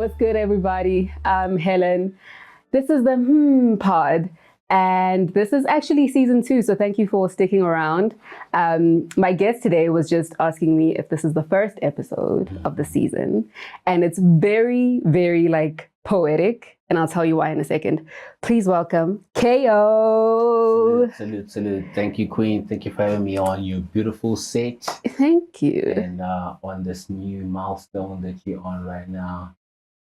What's good, everybody? I'm Helen. This is the pod, and this is actually season 2, so thank you for sticking around. My guest today was just asking me if this is the first episode of the season, and it's very, very poetic, and I'll tell you why in a second. Please welcome KO. Salute. Thank you, Queen. Thank you for having me on your beautiful set. Thank you. And on this new milestone that you're on right now.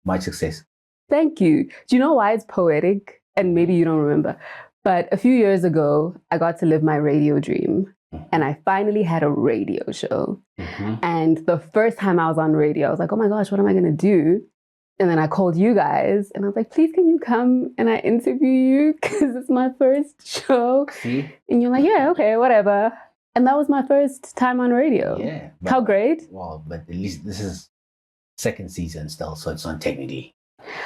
Much success. Thank you. Do you know why it's poetic? And maybe you don't remember, but a few years ago, I got to live my radio dream. And I finally had a radio show. And the first time I was on radio, I was like, oh my gosh, what am I going to do? And then I called you guys and I was like, please, can you come and I interview you? Because it's my first show. See? And you're like, yeah, okay, whatever. And that was my first time on radio. Yeah. How great? Well, but at least this is second season still, so it's not technically.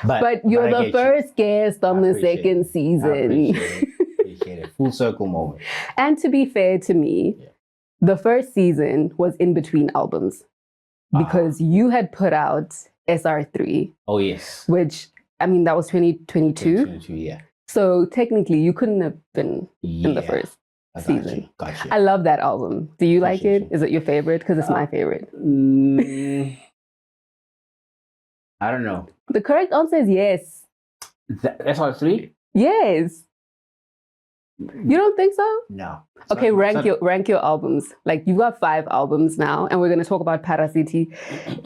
But you're the first guest on the second season. Appreciate it. Full circle moment. And to be fair to me, the first season was in between albums because you had put out SR3. Oh, yes. Which, I mean, that was 2022. 2022, yeah. So technically, you couldn't have been in the first season. Gotcha. I love that album. Do you like it? Is it your favorite? Because it's my favorite. I don't know. The correct answer is yes. SR3? Yes. You don't think so? No. Okay, rank your albums. Like, you've got 5 albums now, and we're going to talk about PharaCity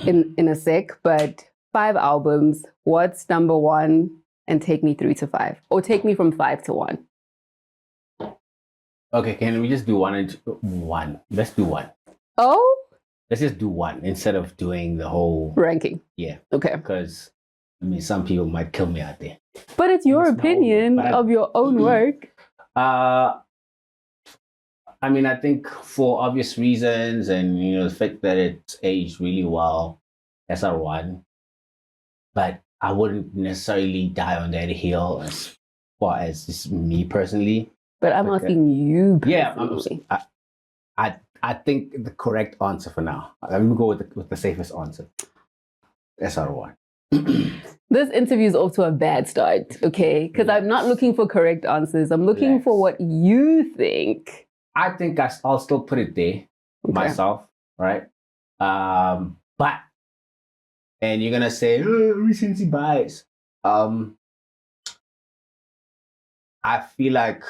in a sec, but 5 albums. What's number 1? And take me 3 to 5. Or take me from 5 to 1. Okay, can we just do 1 and 1? Let's do 1. Oh? Let's just do 1 instead of doing the whole ranking. Yeah. Okay. Because, I mean, some people might kill me out there. But it's your opinion of your own work. I mean, I think for obvious reasons and, you know, the fact that it's aged really well, SR1. But I wouldn't necessarily die on that hill as far as just me personally. But I'm asking you personally. Yeah, I think the correct answer for now. Let me go with the safest answer. SR1. This interview is off to a bad start, okay? Because I'm not looking for correct answers. I'm looking for what you think. I think I'll still put it there myself, right? But, and you're going to say, recency bias. I feel like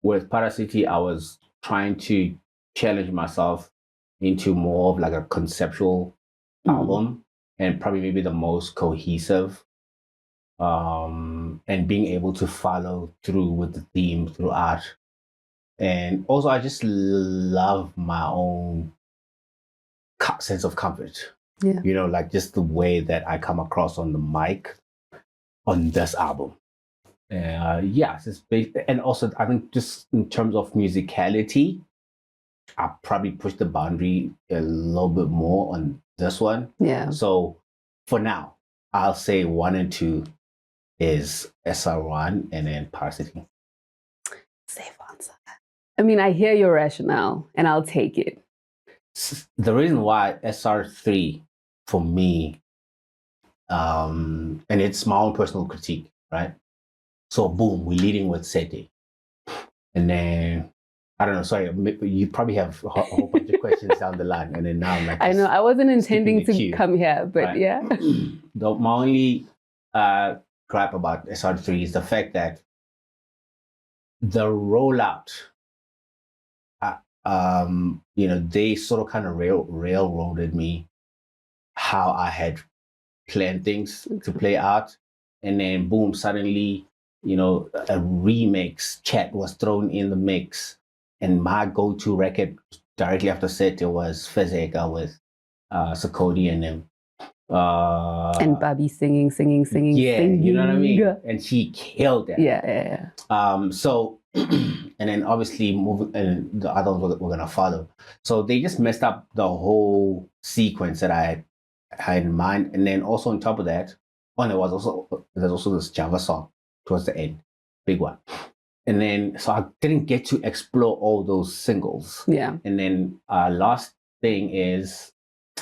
with PharaCity, I was trying to challenge myself into more of like a conceptual album and probably maybe the most cohesive and being able to follow through with the theme throughout. And also I just love my own sense of comfort. Yeah. You know, like just the way that I come across on the mic on this album. And also I think just in terms of musicality, I probably pushed the boundary a little bit more on this one. Yeah. So for now, I'll say 1 and 2 is SR1 and then PharaCity. Safe answer. I mean, I hear your rationale and I'll take it. The reason why SR3 for me, and it's my own personal critique, right? So boom, we're leading with Sete. And then, I don't know, sorry, you probably have a whole bunch of questions down the line. And then now I'm like, I know, I wasn't intending to come here, but right. Yeah. My only gripe about SR3 is the fact that the rollout, you know, they sort of kind of railroaded me how I had planned things to play out. And then boom, suddenly, you know, a remix chat was thrown in the mix. And my go-to record directly after Sete was Fezeka with Sakodi and them. And Bobby singing. Yeah, you know what I mean? And she killed that. Yeah. So, and then obviously and the other ones were going to follow. So they just messed up the whole sequence that I had in mind. And then also on top of that, there's also this Java song towards the end, big one. And then, so I didn't get to explore all those singles. Yeah. And then last thing is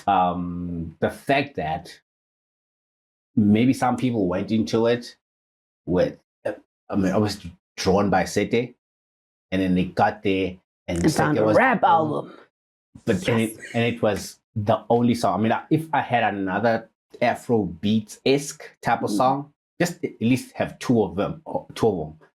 the fact that maybe some people went into it with, I mean, I was drawn by Sete, and then they got there and found Sete a was rap album. but Yes. and it was the only song. I mean, if I had another Afro beats-esque type of song, just at least have two of them,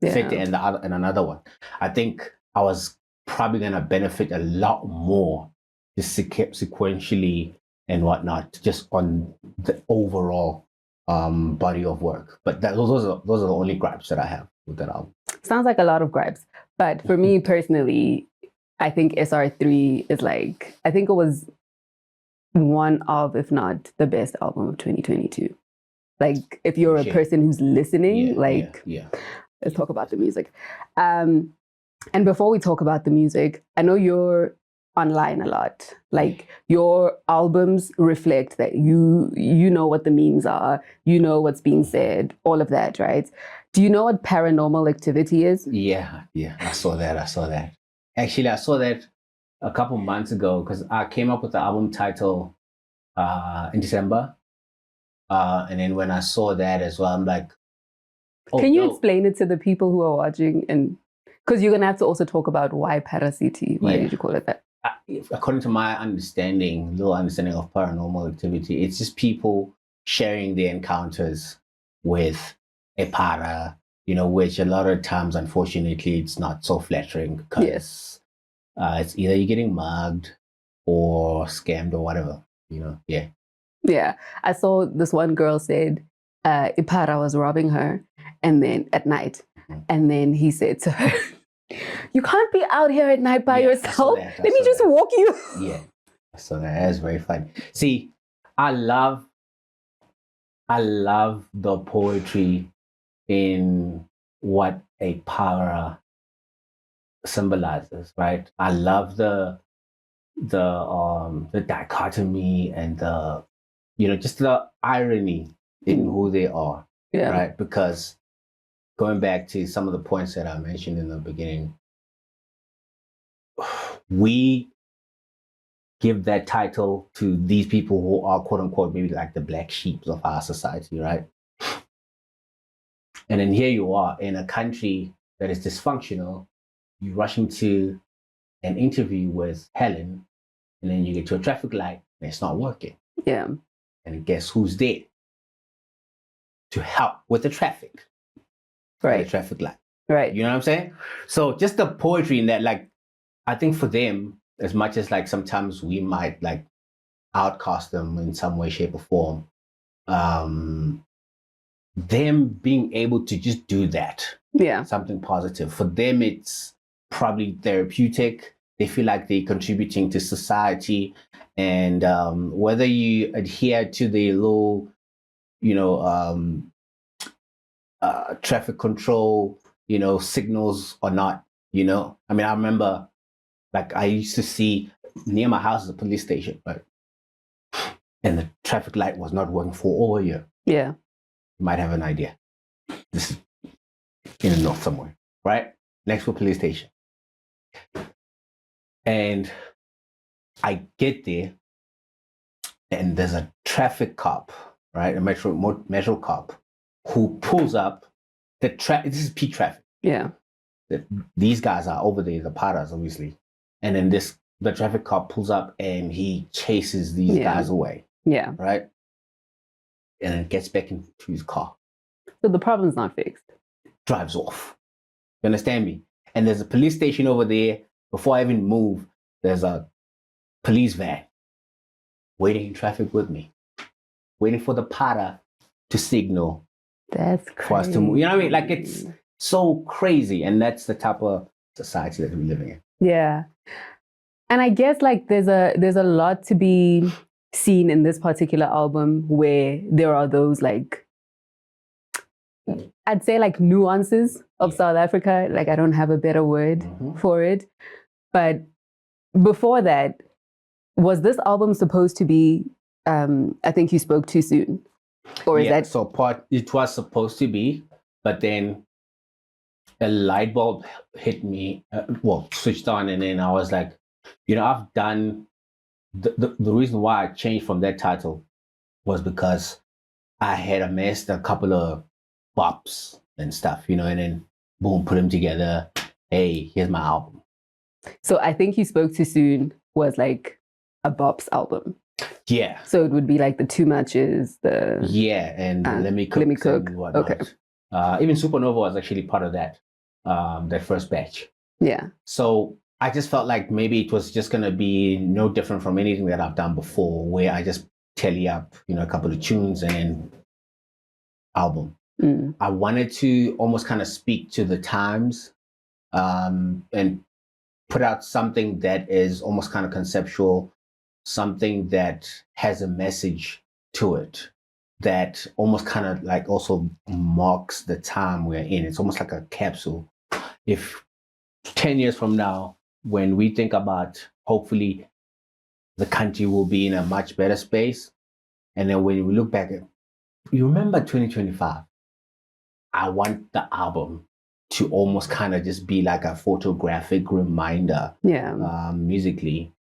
Sete and the other and another one. I think I was probably gonna benefit a lot more just sequentially and whatnot, just on the overall body of work. But those are the only gripes that I have with that album. Sounds like a lot of gripes, but for me personally, I think SR3 is like, I think it was one of, if not the best album of 2022. Like, if you're a person who's listening, let's talk about the music. And before we talk about the music, I know you're online a lot. Like, your albums reflect that you know what the memes are, you know what's being said, all of that, right? Do you know what paranormal activity is? Yeah, I saw that. Actually, I saw that a couple months ago because I came up with the album title in December. And then when I saw that as well, I'm like, oh, can you explain it to the people who are watching? And because you're going to have to also talk about why PharaCity. Why did you call it that? According to my little understanding of paranormal activity, it's just people sharing their encounters with a para, which a lot of times, unfortunately, it's not so flattering because it's either you're getting mugged or scammed or whatever, Yeah. Yeah. I saw this one girl said Ipara was robbing her and then at night. And then he said to her, you can't be out here at night by yourself. Let me just walk you. Yeah. So that's very fun. See, I love the poetry in what a para symbolizes, right? I love the dichotomy and the just the irony in who they are, right? Because going back to some of the points that I mentioned in the beginning, we give that title to these people who are quote unquote maybe like the black sheep of our society, right? And then here you are in a country that is dysfunctional. You rush into an interview with Helen, and then you get to a traffic light and it's not working. Yeah. And guess who's there to help with the traffic? Right. The traffic light. Right. You know what I'm saying? So just the poetry in that, like, I think for them, as much as like sometimes we might like outcast them in some way, shape, or form, them being able to just do that, something positive for them, it's probably therapeutic. They feel like they're contributing to society, and whether you adhere to the little, traffic control, signals or not, I mean, I remember, like, I used to see near my house is a police station, right? And the traffic light was not working for over a year. Yeah. You might have an idea. This is in the north somewhere, right? Next to a police station. And I get there, and there's a traffic cop, right? A metro cop who pulls up the traffic. This is peak traffic. Yeah. These guys are over there, the paras, obviously. And then the traffic cop pulls up and he chases these guys away. Yeah. Right? And then gets back into his car. So the problem's not fixed. Drives off. You understand me? And there's a police station over there. Before I even move, there's a police van waiting in traffic with me, waiting for the para to signal. That's crazy. For us to move. You know what I mean? Like, it's so crazy. And that's the type of society that we're living in. Yeah. And I guess like there's a lot to be seen in this particular album where there are those like, I'd say like nuances of South Africa. Like, I don't have a better word for it. But before that, was this album supposed to be, I think you spoke too soon? Or is that... So it was supposed to be, but then a light bulb hit me, switched on, and then I was like, I've done, the reason why I changed from that title was because I had amassed a couple of bops and stuff, and then boom, put them together. Hey, here's my album. So I think You Spoke Too Soon was like a bops album. Yeah. So it would be like the Too Muches, and Let Me Cook. And whatnot. Okay. Even Supernova was actually part of that first batch. Yeah. So I just felt like maybe it was just gonna be no different from anything that I've done before, where I just tally up, a couple of tunes and then album. I wanted to almost kind of speak to the times and put out something that is almost kind of conceptual, something that has a message to it, that almost kind of like also marks the time we're in. It's almost like a capsule. If 10 years from now, when we think about hopefully the country will be in a much better space, and then when we look back at, you remember 2025, I want the album to almost kind of just be like a photographic reminder, musically,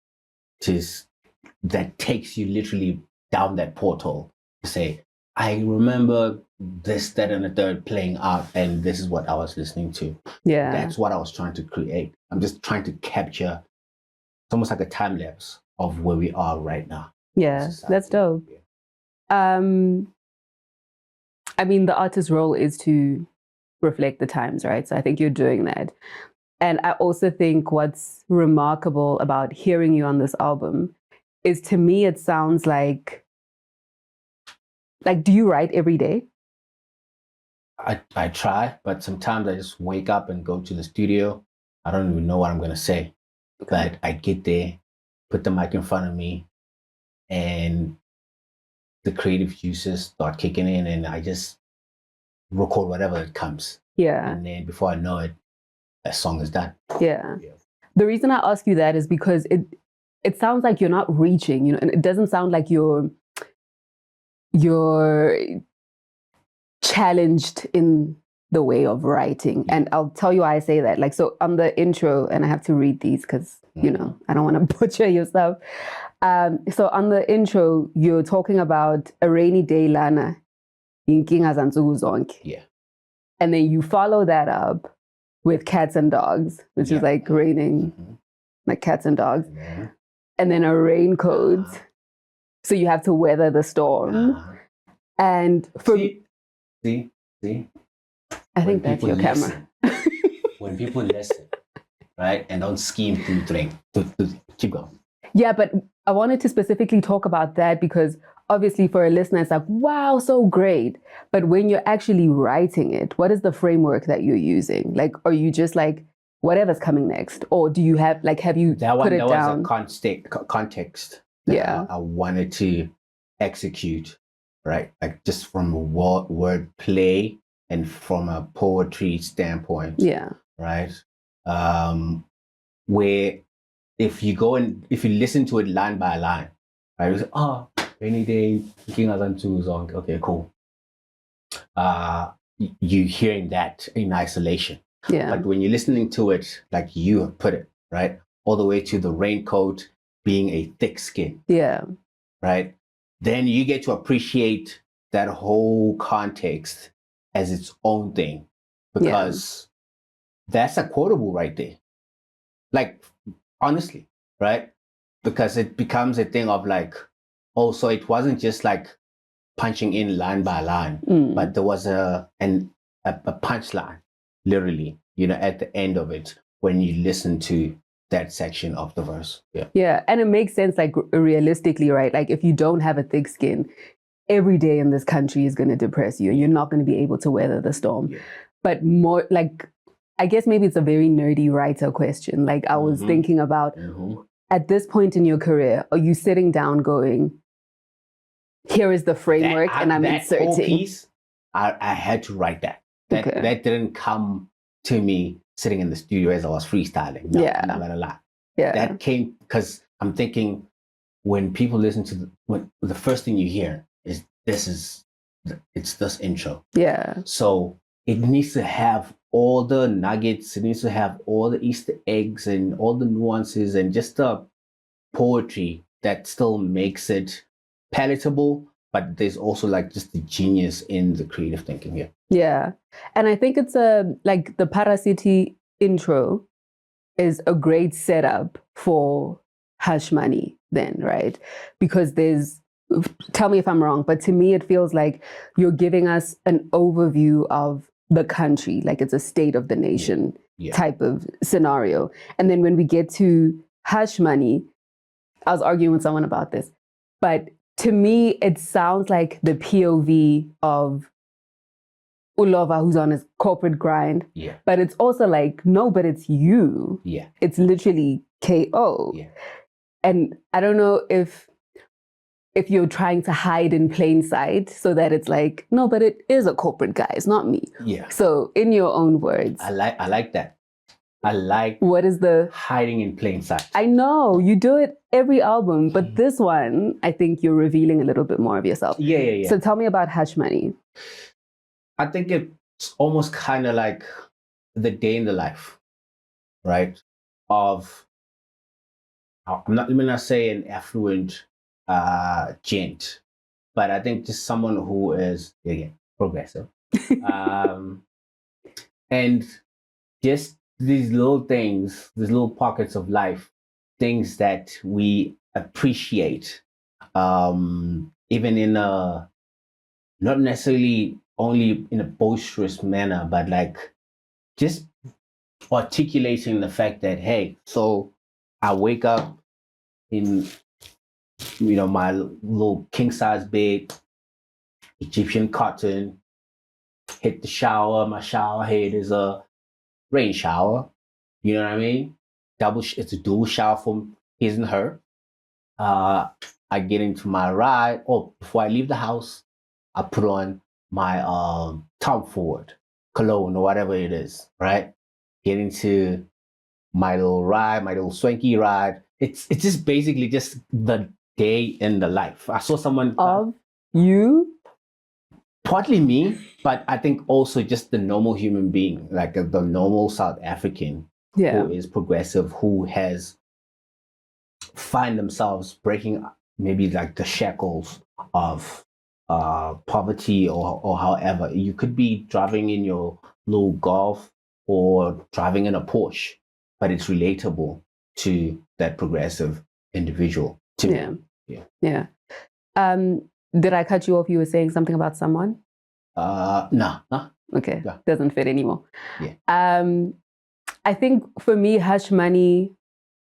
that takes you literally down that portal to say, I remember this, that, and the third playing out, and this is what I was listening to. Yeah. That's what I was trying to create. I'm just trying to capture, it's almost like a time lapse of where we are right now. Yeah, that's dope. Yeah. I mean, the artist's role is to reflect the times, right? So I think you're doing that. And I also think what's remarkable about hearing you on this album is, to me, it sounds like, do you write every day? I try, but sometimes I just wake up and go to the studio. I don't even know what I'm going to say. Okay. But I get there, put the mic in front of me, and the creative juices start kicking in, and I just record whatever it comes. Yeah. And then before I know it, a song is done. Yeah. The reason I ask you that is because it sounds like you're not reaching, and it doesn't sound like you're challenged in the way of writing. And I'll tell you why I say that. So on the intro, and I have to read these because, I don't want to butcher your stuff. So on the intro, you're talking about a rainy day lana, inkinga zansuku zonke. Yeah. And then you follow that up with Cats and Dogs, which is like raining, like cats and dogs. And then a raincoat. So you have to weather the storm. And for See? I think that's your camera. When people listen, right, and don't scheme through keep going. Yeah, but I wanted to specifically talk about that because obviously for a listener, it's like, wow, so great. But when you're actually writing it, what is the framework that you're using? Are you just like, whatever's coming next? Or do you have you put it down? That was a context that I wanted to execute, right? Just from a word play and from a poetry standpoint. Yeah. Right? Where if you listen to it line by line, right? You say, rainy day, thinking as on two song. Okay, cool. You hearing that in isolation. Yeah. But when you're listening to it, like you have put it, right? All the way to the raincoat being a thick skin. Yeah. Right? Then you get to appreciate that whole context as its own thing. Because that's a quotable right there. Honestly, right? Because it becomes a thing of so it wasn't just punching in line by line, but there was a punchline, literally, at the end of it when you listen to that section of the verse. Yeah, and it makes sense, realistically, right? If you don't have a thick skin, every day in this country is going to depress you, and you're not going to be able to weather the storm. Yeah. But more I guess maybe it's a very nerdy writer question. I was thinking about, at this point in your career, are you sitting down going, here is the framework and I'm inserting? Whole piece, I had to write that. That didn't come to me sitting in the studio as I was freestyling. No, I'm not gonna lie. Yeah. That came because I'm thinking when people listen to the first thing you hear is it's this intro. Yeah. So it needs to have all the nuggets, it needs to have all the Easter eggs and all the nuances and just the poetry that still makes it palatable, but there's also like just the genius in the creative thinking here. Yeah. And I think it's like the PharaCity intro is a great setup for Hush Money then, right? Because tell me if I'm wrong, but to me it feels like you're giving us an overview of the country, like it's a state of the nation type of scenario. And then when we get to Hush Money, I was arguing with someone about this, but to me it sounds like the POV of Ulova, who's on his corporate grind. Yeah. But it's also like, no, but it's you. Yeah. It's literally KO. Yeah. And I don't know if you're trying to hide in plain sight so that it's like, no, but it is a corporate guy. It's not me. Yeah. So in your own words. I like that. I like what is the hiding in plain sight. I know you do it every album, but this one, I think you're revealing a little bit more of yourself. Yeah. So tell me about Hush Money. I think it's almost kind of like the day in the life, right? Of, let me not say an affluent gent, but I think just someone who is, again, progressive. And just these little things, these little pockets of life, things that we appreciate, even in a, not necessarily only in a boisterous manner, but like just articulating the fact that, hey, so I wake up in, my little king size bed, Egyptian cotton, hit the shower. My shower head is a rain shower. You know what I mean? It's a dual shower for his and her. I get into my ride. Before I leave the house, I put on my Tom Ford cologne or whatever it is, right? Get into my little ride, my little swanky ride. It's just basically just the day in the life. I saw someone of you, partly me, but I think also just the normal human being, like the normal South African who is progressive, who has find themselves breaking maybe like the shackles of poverty or however. You could be driving in your little Golf or driving in a Porsche, but it's relatable to that progressive individual. Yeah. Did I cut you off? You were saying something about someone? No. Okay. Yeah. Doesn't fit anymore. Yeah. I think for me, Hush Money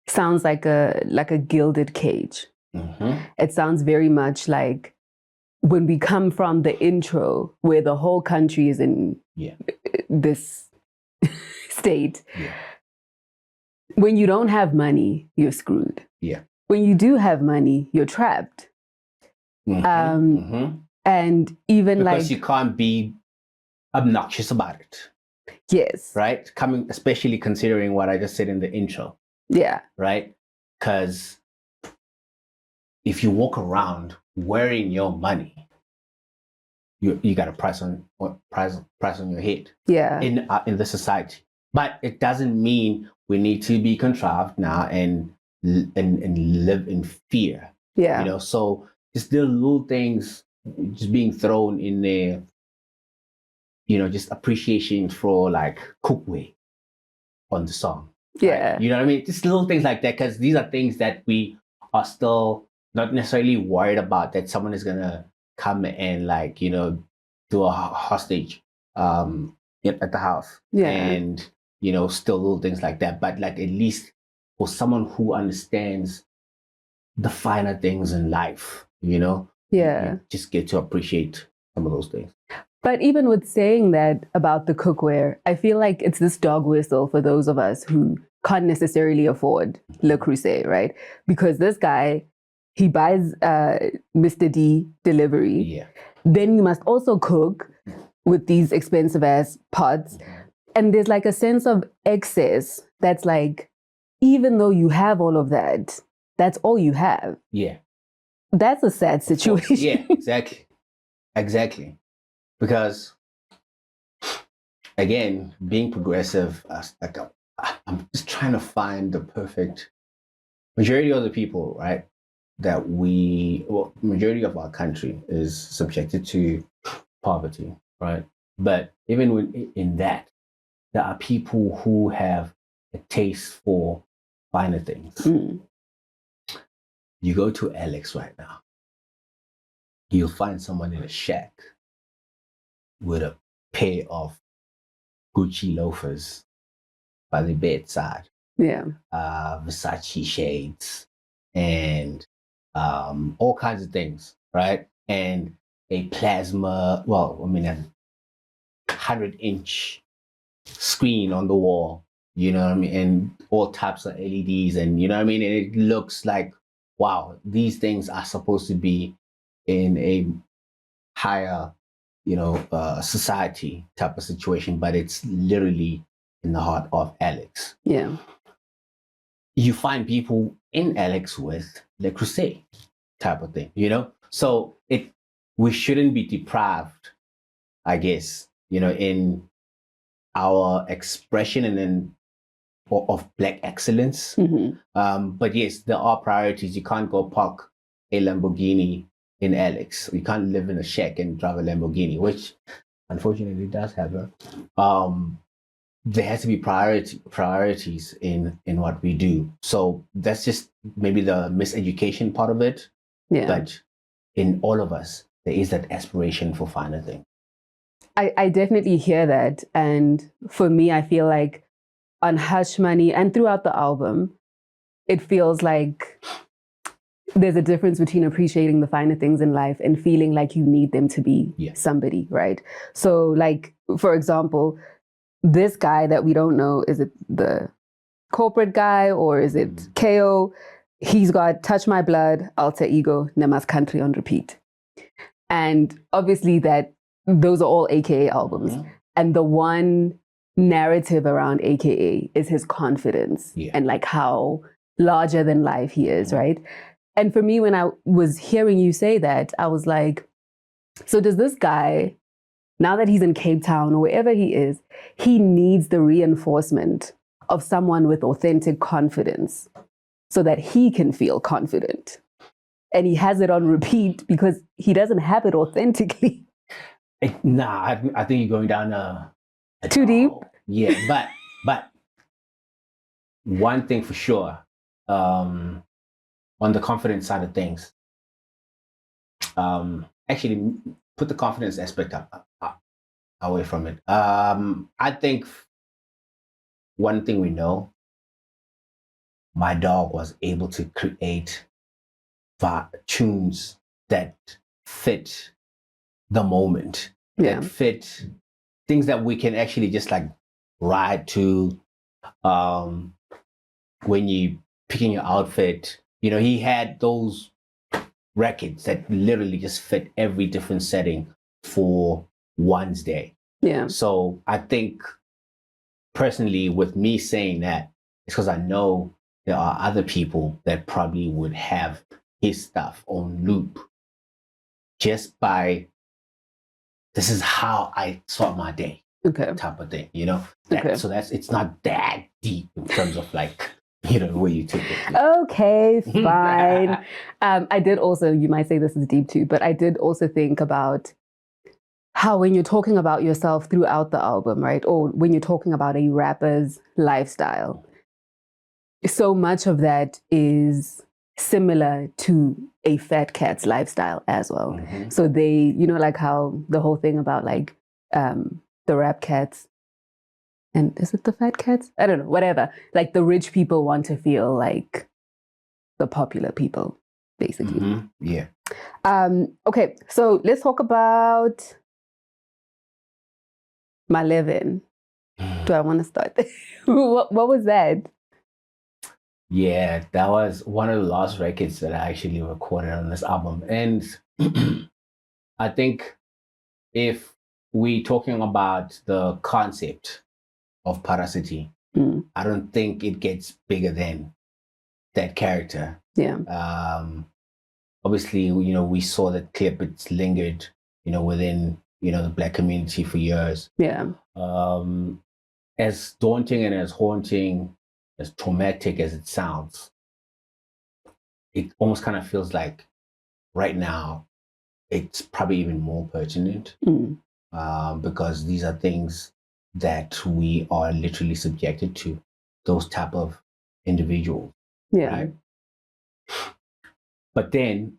sounds like a gilded cage. Mm-hmm. It sounds very much like when we come from the intro where the whole country is in this state. Yeah. When you don't have money, you're screwed. Yeah. When you do have money, you're trapped. Mm-hmm. And even because you can't be obnoxious about it. Yes. Right? Especially considering what I just said in the intro. Yeah. Right? Because if you walk around wearing your money, you got a price on your head. Yeah. In the society. But it doesn't mean we need to be contrived now and live in fear. Yeah. So just the little things just being thrown in there, just appreciation for like cookware on the song. Yeah. Right? You know what I mean? Just little things like that, because these are things that we are still not necessarily worried about, that someone is gonna come and like, do a hostage at the house. Yeah. And, still little things like that. But like, at least for someone who understands the finer things in life, you just get to appreciate some of those things. But even with saying that about the cookware, I feel like it's this dog whistle for those of us who can't necessarily afford Le Creuset, right? Because this guy, he buys Mr. D delivery. Yeah. Then you must also cook with these expensive ass pots. And there's like a sense of excess that's like, even though you have all of that, that's all you have. Yeah. That's a sad situation. Yeah, exactly. Exactly. Because, again, being progressive, I'm just trying to find the perfect majority of the people, right? that majority of our country is subjected to poverty, right? But even in that, there are people who have a taste for finer things. Mm. You go to Alex right now, you'll find someone in a shack with a pair of Gucci loafers by the bedside, Yeah. Versace shades, and all kinds of things, right? And a plasma, well, I mean, a 100-inch screen on the wall, you know what I mean? And all types of LEDs, and you know what I mean? And it looks like, wow, these things are supposed to be in a higher, society type of situation, but it's literally in the heart of Alex. Yeah. You find people in Alex with Le Creuset type of thing, So we shouldn't be deprived, I guess, in our expression and then of Black excellence. Mm-hmm. But yes, there are priorities. You can't go park a Lamborghini in Alex. You can't live in a shack and drive a Lamborghini, which unfortunately does happen. There has to be priorities in what we do. So that's just maybe the miseducation part of it. Yeah. But in all of us, there is that aspiration for finer things. I definitely hear that. And for me, I feel like on Hush Money and throughout the album, it feels like there's a difference between appreciating the finer things in life and feeling like you need them to be somebody, right? So like, for example, this guy that we don't know, is it the corporate guy or is it KO? He's got Touch My Blood, Alter Ego, Nemas Country on repeat. And obviously those are all AKA albums. Mm-hmm. And the one narrative around AKA is his confidence and like how larger than life he is, right? And for me, when I was hearing you say that, I was like, so does this guy, now that he's in Cape Town or wherever he is, he needs the reinforcement of someone with authentic confidence so that he can feel confident. And he has it on repeat because he doesn't have it authentically. Nah, I think you're going down too deep. Yeah, but one thing for sure, on the confidence side of things, actually put the confidence aspect up away from it. I think one thing we know, my dog was able to create tunes that fit the moment, that fit things that we can actually just like ride to. When you picking your outfit, he had those records that literally just fit every different setting for one's day. Yeah. So I think personally, with me saying that, it's because I know there are other people that probably would have his stuff on loop just by, this is how I start my day, type of thing, Okay. So it's not that deep in terms of like, where you take it. Okay, fine. I did also, you might say this is deep too, but I did also think about how when you're talking about yourself throughout the album, right? Or when you're talking about a rapper's lifestyle, so much of that is similar to a fat cat's lifestyle as well. Mm-hmm. So they, like how the whole thing about like the rap cats, and is it the fat cats? I don't know, whatever. Like the rich people want to feel like the popular people, basically. Mm-hmm. Yeah. Okay, so let's talk about my living. Do I want to start there? What was that? Yeah, that was one of the last records that I actually recorded on this album. And I think if we're talking about the concept of PharaCity, I don't think it gets bigger than that character. Yeah. Obviously, we saw that clip, it's lingered, within, the Black community for years. Yeah. As daunting and as haunting, as traumatic as it sounds, it almost kind of feels like right now it's probably even more pertinent because these are things that we are literally subjected to, those type of individuals. Yeah. Right? But then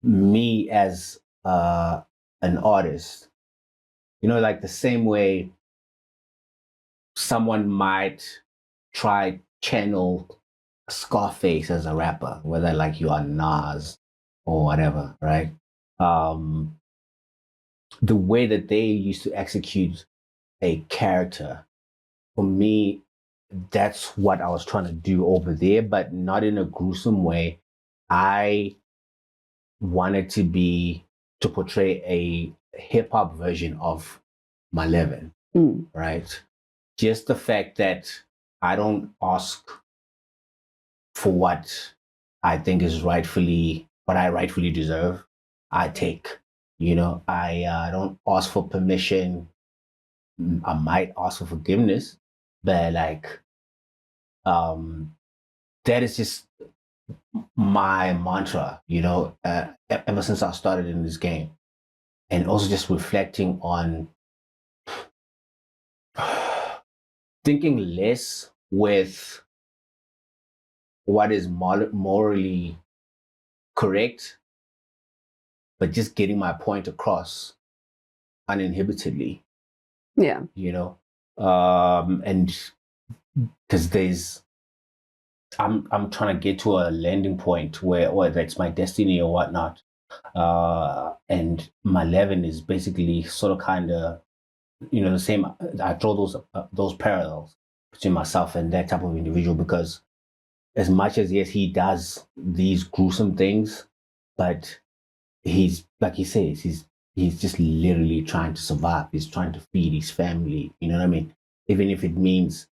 me as an artist, you know, like the same way someone might try channel Scarface as a rapper, whether like you are Nas or whatever, right? The way that they used to execute a character, for me, that's what I was trying to do over there, but not in a gruesome way. I wanted to portray a hip hop version of Maleven, right? Just the fact that I don't ask for what I think is what I rightfully deserve, I take. You know, I don't ask for permission. I might ask for forgiveness, but like, that is just my mantra, you know, ever since I started in this game. And also just reflecting on thinking less with what is morally correct, but just getting my point across uninhibitedly. Yeah. You know, and because I'm trying to get to a landing point where that's my destiny or whatnot. And my Maleven is basically sort of kind of, you know, the same. I draw those parallels between myself and that type of individual because as much as, yes, he does these gruesome things, but he's, like he says, he's just literally trying to survive. He's trying to feed his family. You know what I mean? Even if it means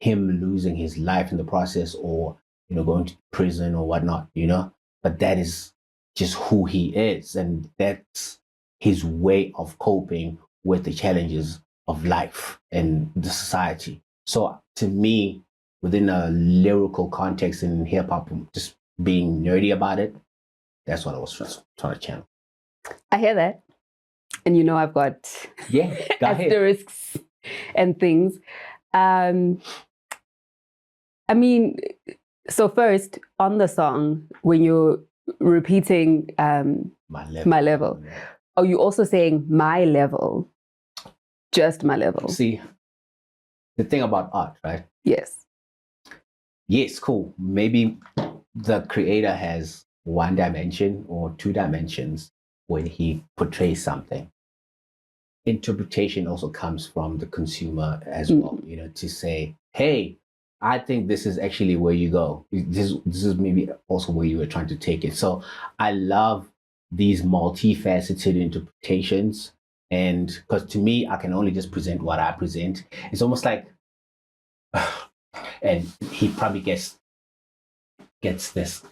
him losing his life in the process or, you know, going to prison or whatnot, you know, but that is just who he is. And that's his way of coping with the challenges of life and the society. So to me, within a lyrical context in hip hop, just being nerdy about it, that's what I was trying to channel. I hear that. And you know, I've got asterisks and things. I mean, so first on the song, when you're repeating my level, are you also saying my level? Just my level? See, the thing about art, right? Yes. Yes, cool. Maybe the creator has one dimension or two dimensions when he portrays something. Interpretation also comes from the consumer as well, you know, to say, hey, I think this is actually where you go. This is maybe also where you were trying to take it. So I love these multifaceted interpretations. And because to me, I can only just present what I present. It's almost like, and he probably gets this,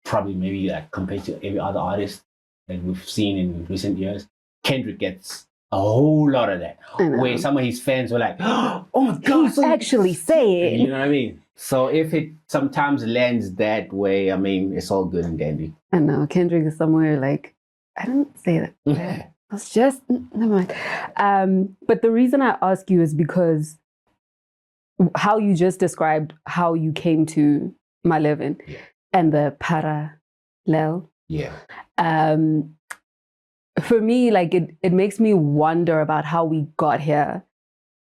probably maybe like compared to every other artist that we've seen in recent years, Kendrick gets a whole lot of that. Where some of his fans were like, oh my God. He's actually saying. You know what I mean? So if it sometimes lands that way, I mean, it's all good and dandy. I know, Kendrick is somewhere like, I didn't say that. It's just, never mind. But the reason I ask you is because how you just described how you came to Maleven and the parallel. Yeah. For me, like it makes me wonder about how we got here,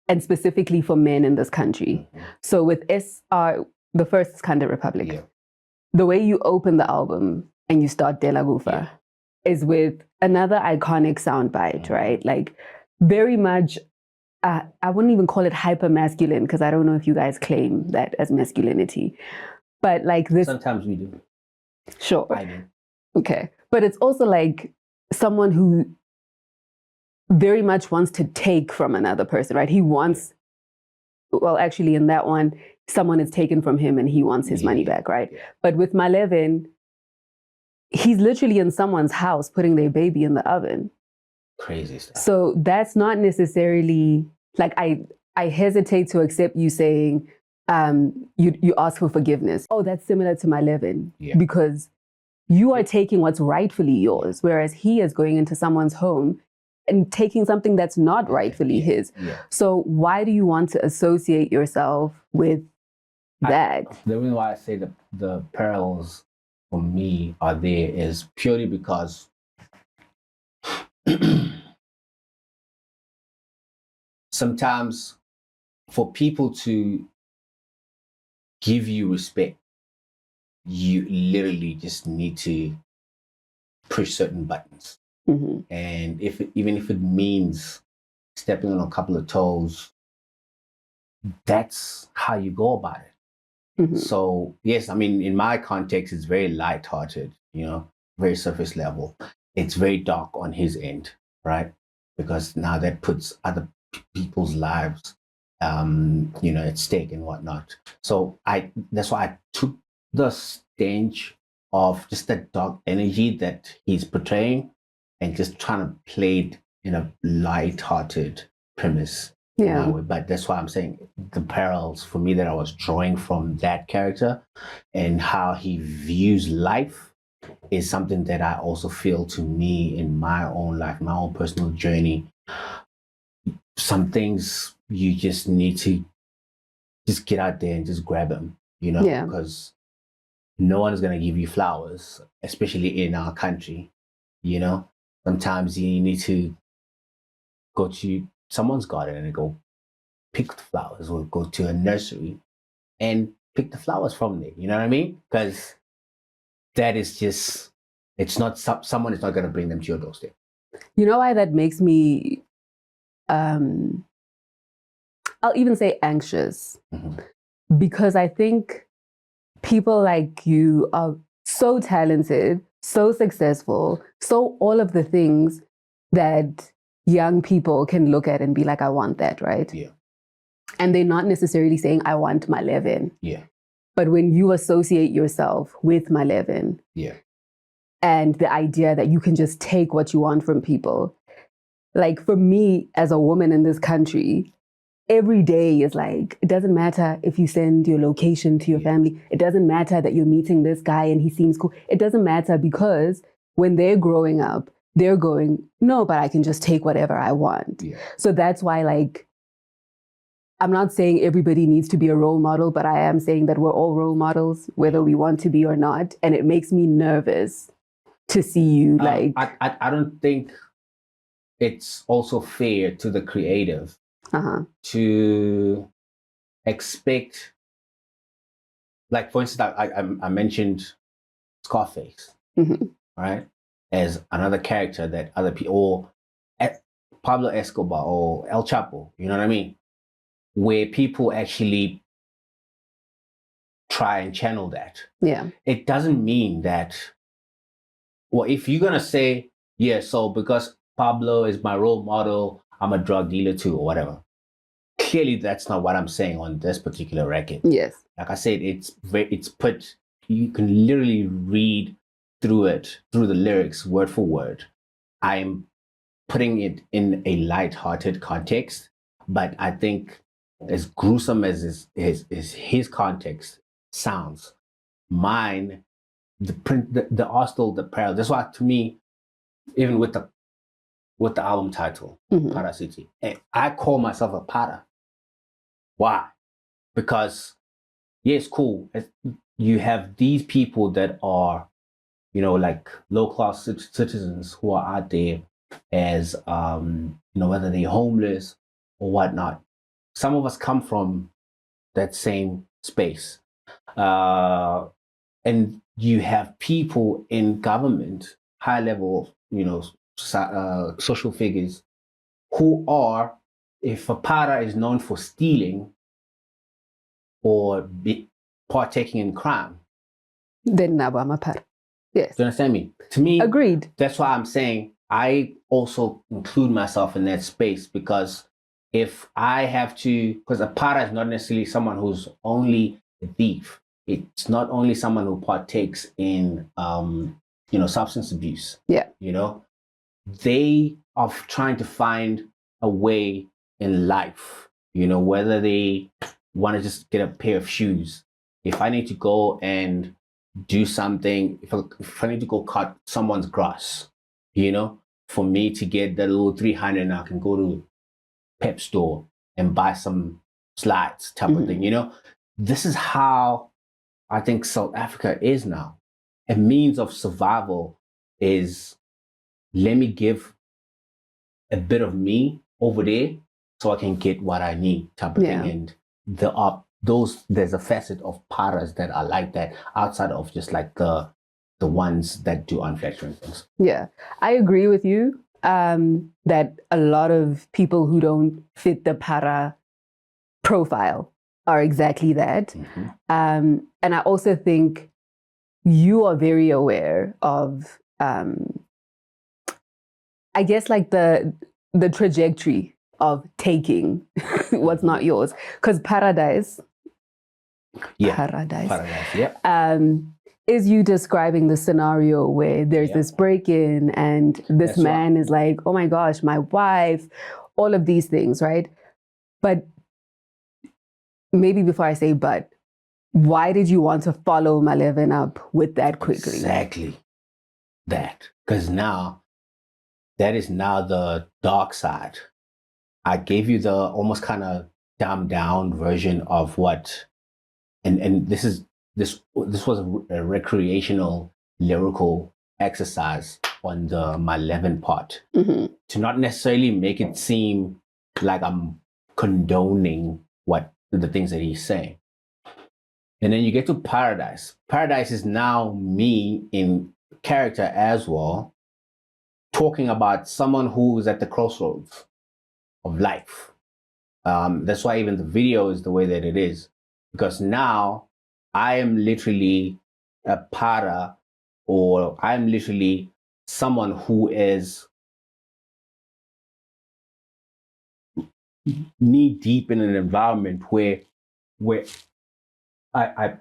and specifically for men in this country. So with SR, the first Skanda Republic, the way you open the album and you start De La Gufa is with another iconic soundbite, right? Like very much, I wouldn't even call it hyper masculine because I don't know if you guys claim that as masculinity, but like this. Sometimes we do. Sure. I do. Okay. But it's also like someone who very much wants to take from another person, right? He wants, well, actually in that one, someone is taken from him and he wants his money back, right? But with Maleven, he's literally in someone's house putting their baby in the oven. Crazy stuff. So that's not necessarily, like I hesitate to accept you saying you ask for forgiveness. Oh, that's similar to my living, Yeah. because you are taking what's rightfully yours, whereas he is going into someone's home and taking something that's not rightfully his. Yeah. So why do you want to associate yourself with that? The reason why I say the parallels for me are there is purely because sometimes for people to give you respect, you literally just need to push certain buttons. Mm-hmm. And even if it means stepping on a couple of toes, that's how you go about it. Mm-hmm. So yes, I mean, in my context, it's very lighthearted, very surface level. It's very dark on his end, right? Because now that puts other people's lives, at stake and whatnot. So that's why I took the stench of just that dark energy that he's portraying and just trying to play it in a light-hearted premise. Yeah. But that's why I'm saying the parallels for me that I was drawing from that character and how he views life is something that I also feel to me in my own life, my own personal journey. Some things you just need to just get out there and just grab them, Yeah. because no one is going to give you flowers, especially in our country. Sometimes you need to go to someone's garden and go pick the flowers, or go to a nursery and pick the flowers from there. You know what I mean? Because that is just, it's not, someone is not going to bring them to your doorstep. You know why that makes me, I'll even say anxious, Mm-hmm. because I think people like you are so talented, so successful, so all of the things that young people can look at and be like, I want that, right? Yeah. And they're not necessarily saying, I want my Levin. Yeah. But when you associate yourself with my Levin, Yeah. and the idea that you can just take what you want from people, like for me as a woman in this country, every day is like, it doesn't matter if you send your location to your family. It doesn't matter that you're meeting this guy and he seems cool. It doesn't matter, because when they're growing up, they're going, no, but I can just take whatever I want. Yeah. So that's why, like, I'm not saying everybody needs to be a role model, but I am saying that we're all role models, whether we want to be or not. And it makes me nervous to see you like... I don't think it's also fair to the creative to expect, like, for instance, I mentioned Scarface, right, as another character that other people, or Pablo Escobar or El Chapo, you know what I mean, where people actually try and channel that. Yeah. It doesn't mean that, well, if you're gonna say, yeah, so because Pablo is my role model, I'm a drug dealer too, or whatever. Clearly, that's not what I'm saying on this particular record. Yes. Like I said, it's put, you can literally read through the lyrics word for word. I'm putting it in a light-hearted context, but I think as gruesome as his context sounds, mine, the hostel, the parallel. That's why, to me, even with the album title, PharaCity, I call myself a Phara. Why? Because, yes, cool. You have these people that are, like low-class citizens who are out there as, whether they're homeless or whatnot. Some of us come from that same space. And you have people in government, high level, social figures, who are, if a Phara is known for stealing or partaking in crime, then Naba I'm a Phara. Yes. Do you understand me? To me, agreed. That's why I'm saying I also include myself in that space, because if I have to, because a Phara is not necessarily someone who's only a thief. It's not only someone who partakes in, substance abuse. Yeah. They are trying to find a way in life, whether they want to just get a pair of shoes, if I need to go and do something, if I need to go cut someone's grass, you know, for me to get the little 300, I can go to Pep store and buy some slides type of thing, you know. This is how I think South Africa is now. A means of survival is, let me give a bit of me over there so I can get what I need type of thing. And there's a facet of paras that are like that outside of just like the ones that do unflattering things. Yeah, I agree with you that a lot of people who don't fit the para profile are exactly that. And I also think you are very aware of, I guess, like the trajectory of taking what's not yours. Because Pharadise, is you describing the scenario where there's this break-in and this man is like, oh my gosh, my wife, all of these things, right? But maybe before I say but, why did you want to follow Malevin up with that quickly? Exactly that. Because now, that is now the dark side. I gave you the almost kind of dumbed down version of what, and this was a recreational lyrical exercise on the Malevin part, to not necessarily make it seem like I'm condoning what the things that he's saying. And then you get to Pharadise. Pharadise is now me in character as well, talking about someone who is at the crossroads of life. That's why even the video is the way that it is, because now I am literally a para, or I'm literally someone who is knee deep in an environment where I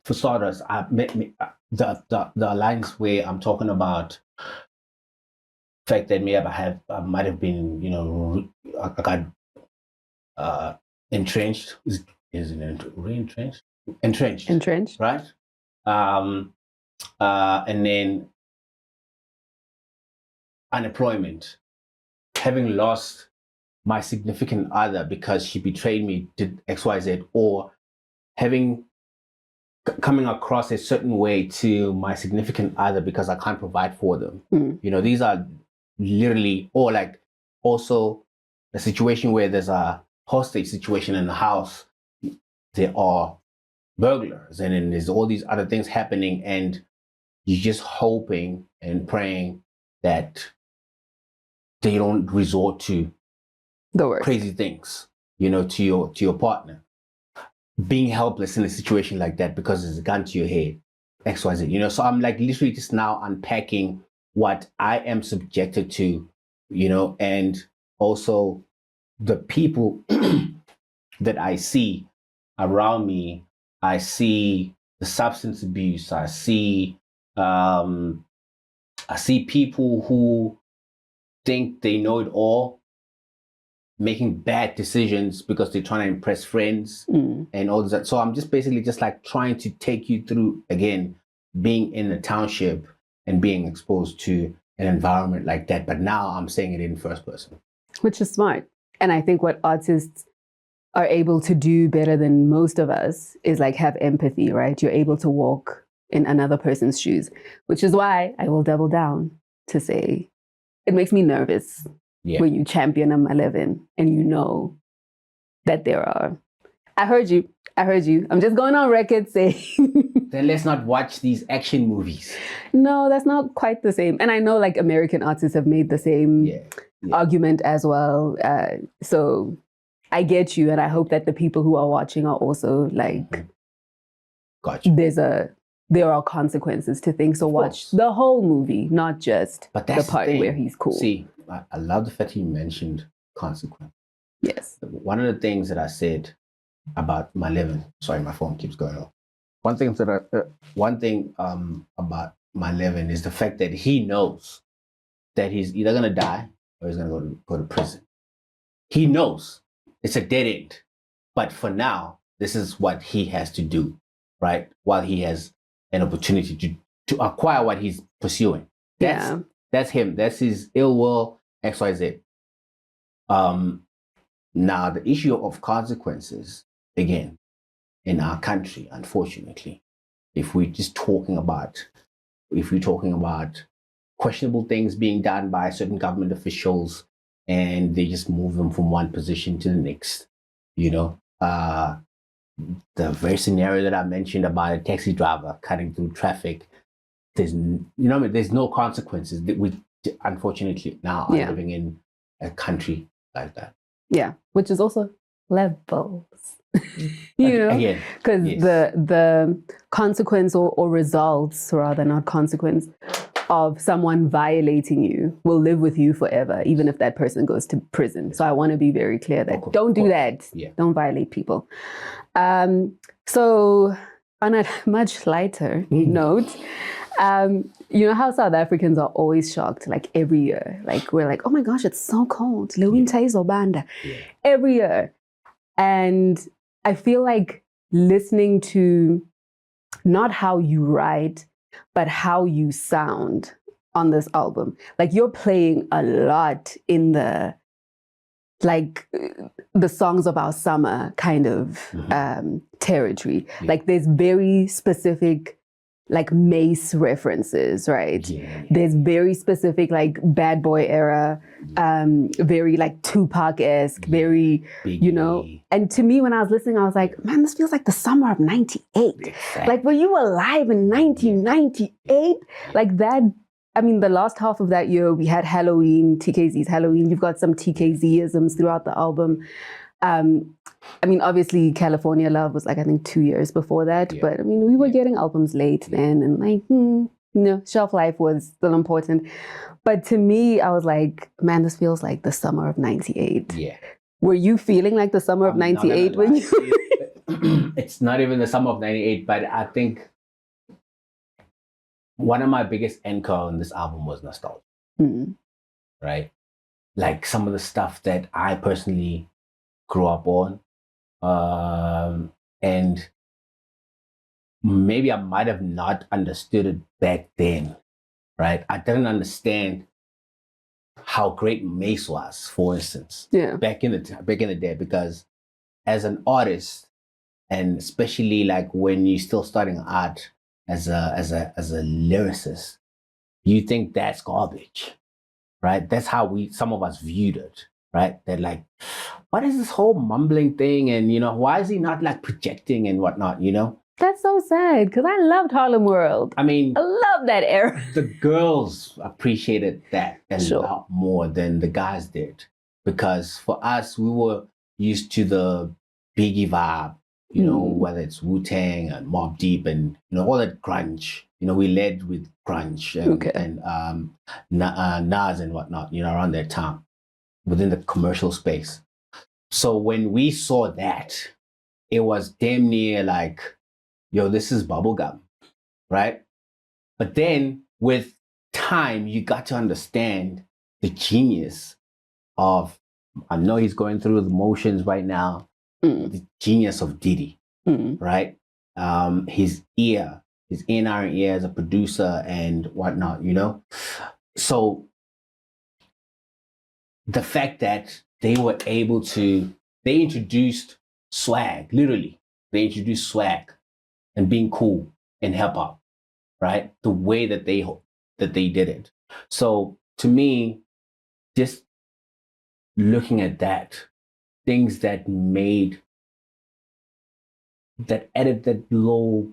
for starters, the alliance where I'm talking about the fact that maybe I might have been, you know, I got entrenched. Is it re-entrenched? Entrenched, right? And then unemployment, having lost my significant other because she betrayed me, did XYZ, or coming across a certain way to my significant other because I can't provide for them. You know, these are literally, or like also a situation where there's a hostage situation in the house, there are burglars, and then there's all these other things happening, and you're just hoping and praying that they don't resort to the worst crazy things, you know, to your partner. Being helpless in a situation like that because there's a gun to your head, XYZ, you know. So I'm like literally just now unpacking what I am subjected to, you know, and also the people that I see around me. I see the substance abuse. I see people who think they know it all, making bad decisions because they're trying to impress friends and all that. So I'm just basically just like trying to take you through, again, being in a township and being exposed to an environment like that. But now I'm saying it in first person. Which is smart. And I think what artists are able to do better than most of us is like have empathy, right? You're able to walk in another person's shoes, which is why I will double down to say it makes me nervous when you champion a Malevin and you know that there are. I heard you. I'm just going on record saying. Then let's not watch these action movies. No, that's not quite the same. And I know like American artists have made the same argument as well. So I get you. And I hope that the people who are watching are also like, gotcha. There are consequences to things. So watch the whole movie, not just the part where he's cool. See, I love the fact you mentioned consequence. Yes. One of the things that I said about Malevin, sorry, my phone keeps going off. One thing about Malevin is the fact that he knows that he's either gonna die or he's gonna go to prison. He knows it's a dead end. But for now, this is what he has to do, right? While he has an opportunity to acquire what he's pursuing. That's him. That's his ill will, XYZ. Now the issue of consequences, again, in our country, unfortunately, if we're talking about questionable things being done by certain government officials and they just move them from one position to the next, the very scenario that I mentioned about a taxi driver cutting through traffic, there's no consequences. We unfortunately now are living in a country like that. Yeah, which is also levels. Because the consequence or results, rather not consequence, of someone violating you will live with you forever, even if that person goes to prison. So I want to be very clear that don't do that. Yeah. Don't violate people. So on a much lighter note, you know how South Africans are always shocked, like every year. Like we're like, oh my gosh, it's so cold. Every year. And I feel like listening to not how you write, but how you sound on this album. Like you're playing a lot in the songs of our summer kind of territory. Yeah. Like there's very specific like Mace references, right? Yeah. There's very specific like Bad Boy era, very like Tupac-esque, very, and to me when I was listening, I was like, man, this feels like the summer of 98. Exactly. Like were you alive in 1998? Like that, I mean, the last half of that year, we had Halloween, TKZ's Halloween. You've got some TKZ-isms throughout the album. I mean, obviously, California Love was like, I think 2 years before that. Yeah. But I mean, we were getting albums late then. And like, shelf life was still important. But to me, I was like, man, this feels like the summer of 98. Yeah. Were you feeling like the summer of 98 when you... It's not even the summer of 98, but I think one of my biggest anchor on this album was nostalgia. Mm-hmm. Right? Like some of the stuff that I personally grew up on. And maybe I might have not understood it back then, right? I didn't understand how great Mace was, for instance, back in the day, because as an artist, and especially like when you're still starting art as a lyricist, you think that's garbage, right? That's how some of us viewed it. Right? They're like, what is this whole mumbling thing? And, why is he not like projecting and whatnot, That's so sad because I loved Harlem World. I mean, I love that era. The girls appreciated that a lot more than the guys did. Because for us, we were used to the Biggie vibe, whether it's Wu-Tang and Mobb Deep and, all that grunge. We led with grunge and Nas and whatnot, around that time, within the commercial space. So when we saw that, it was damn near like, yo, this is bubblegum, right? But then with time, you got to understand the genius of, I know he's going through the motions right now, the genius of Diddy, right? His A&R ear as a producer and whatnot, So the fact that they were able to, they introduced swag, literally. They introduced swag and being cool in hip hop, right? The way that they did it. So to me, just looking at that, things that added that little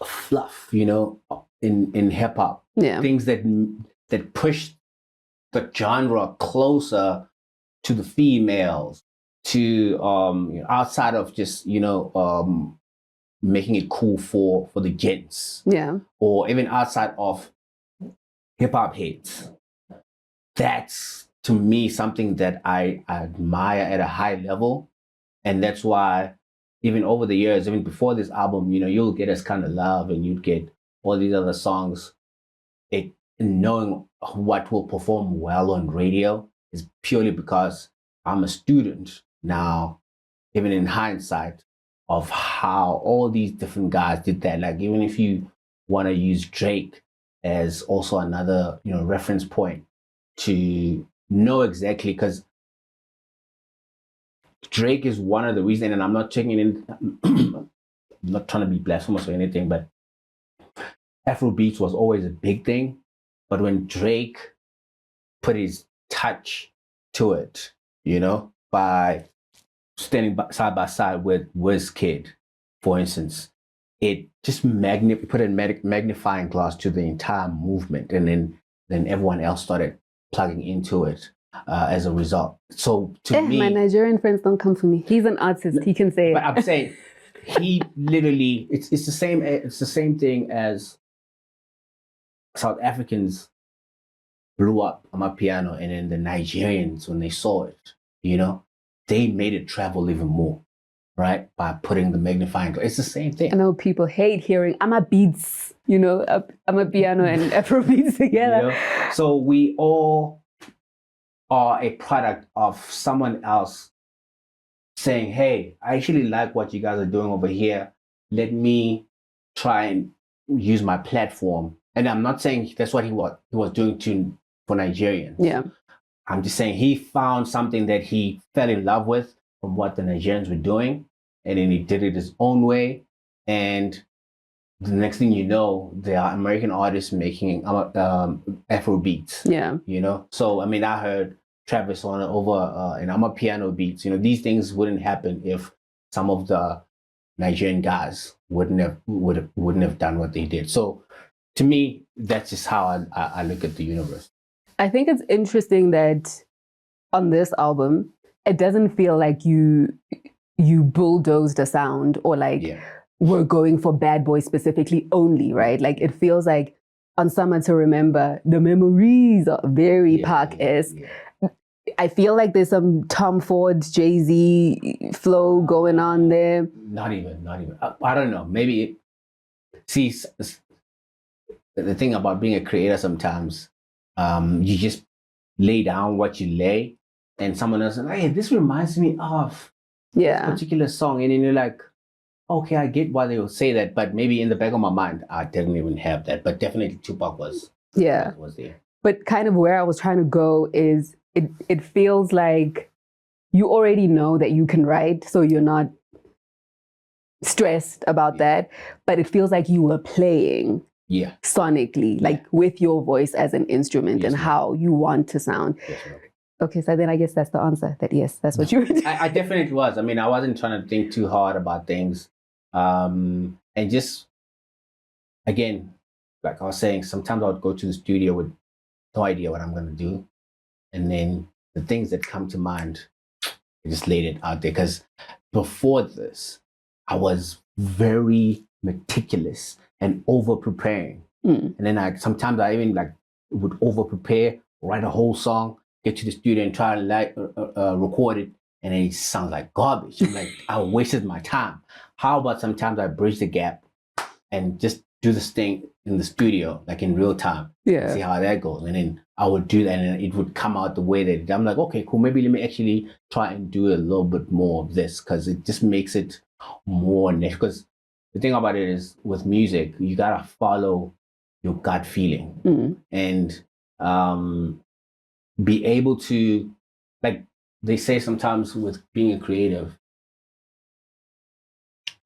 fluff, in hip hop. Yeah. Things that pushed the genre closer to the females, to outside of just making it cool for the gents, or even outside of hip hop heads. That's to me something that I admire at a high level, and that's why even over the years, even before this album, you'll get Us Kind of Love and you'd get all these other songs. Knowing what will perform well on radio is purely because I'm a student now even in hindsight, of how all these different guys did that. Like, even if you want to use Drake as also another, reference point to know exactly, because Drake is one of the reasons, and I'm not checking in, I'm not trying to be blasphemous or anything, but Afrobeats was always a big thing. But when Drake put his touch to it, by standing side by side with Wizkid, for instance, it just put a magnifying glass to the entire movement, and then everyone else started plugging into it as a result. So to me, my Nigerian friends don't come for me. He's an artist; he can say it. But I'm saying he literally, it's the same. It's the same thing as South Africans blew up Amapiano, and then the Nigerians, when they saw it, they made it travel even more, right? By putting the magnifying glass. It's the same thing. I know people hate hearing Amabeats, Amapiano and Afrobeats together. So we all are a product of someone else saying, hey, I actually like what you guys are doing over here. Let me try and use my platform. And I'm not saying that's what he was doing for Nigerians. Yeah. I'm just saying he found something that he fell in love with from what the Nigerians were doing, and then he did it his own way. And the next thing you know, there are American artists making Afro beats. Yeah. So I mean, I heard Travis on over and Amapiano beats. These things wouldn't happen if some of the Nigerian guys wouldn't have done what they did. So to me, that's just how I look at the universe. I think it's interesting that on this album, it doesn't feel like you bulldozed a sound or we're going for Bad Boy specifically only, right? Like it feels like on Summer to Remember, the memories are very Park-esque. Yeah. I feel like there's some Tom Ford, Jay-Z flow going on there. Not even. I don't know. Maybe see, the thing about being a creator sometimes, you just lay down what you lay, and someone else is like, hey, this reminds me of this particular song. And then you're like, okay, I get why they will say that, but maybe in the back of my mind, I didn't even have that. But definitely Tupac was there. But kind of where I was trying to go is it feels like you already know that you can write, so you're not stressed about that, but it feels like you were playing sonically, like with your voice as an instrument and how you want to sound. Okay, so then I guess that's the answer, that yes, that's what you were doing. I definitely was. I mean, I wasn't trying to think too hard about things. And just, again, like I was saying, sometimes I would go to the studio with no idea what I'm going to do. And then the things that come to mind, I just laid it out there. Because before this, I was very meticulous and over preparing. And then sometimes I even would over prepare, write a whole song, get to the studio and try to record it, and it sounds like garbage. I'm like, I wasted my time. How about sometimes I bridge the gap and just do this thing in the studio, like in real time, see how that goes. And then I would do that, and it would come out the way that I'm like, okay, cool. Maybe let me actually try and do a little bit more of this, because it just makes it more natural. Because the thing about it is, with music, you gotta follow your gut feeling and be able to, like they say sometimes with being a creative,